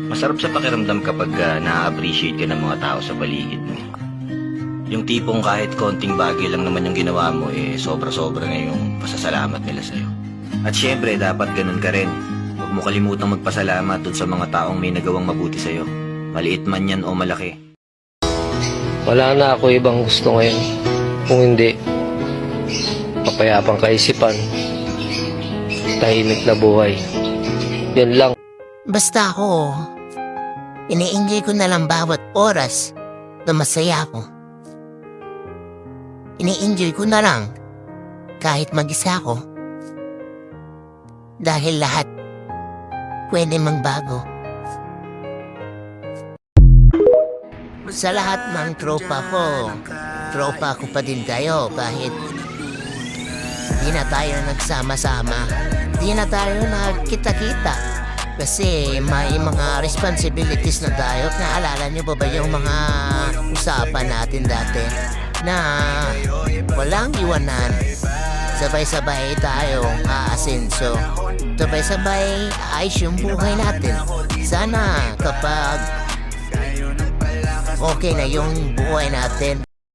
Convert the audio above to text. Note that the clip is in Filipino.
Masarap sa pakiramdam kapag na-appreciate ka ng mga tao sa paligid mo. Yung tipong kahit konting bagay lang naman yung ginawa mo, sobra-sobra na yung pasasalamat nila sa'yo. At syempre, dapat ganun ka rin. Huwag mo kalimutang magpasalamat dun sa mga taong may nagawang mabuti sa'yo. Maliit man yan o malaki. Wala na ako ibang gusto ngayon. Kung hindi, papayapang kaisipan, tahimik na buhay. Yan lang. Basta ako, ini-enjoy ko na lang bawat oras na masaya ako. Ini-enjoy ko na lang kahit mag-isa ako. Dahil lahat pwede magbago. Sa lahat ng tropa ko pa din kayo kahit di na tayo nagsama-sama, di na tayo nagkita-kita. Kasi may mga responsibilities na tayo. Naalala niyo ba yung mga usapan natin dati na walang iwanan? Sabay-sabay tayo aasenso. Sabay-sabay ayos yung buhay natin. Sana kapag okay na yung buhay natin,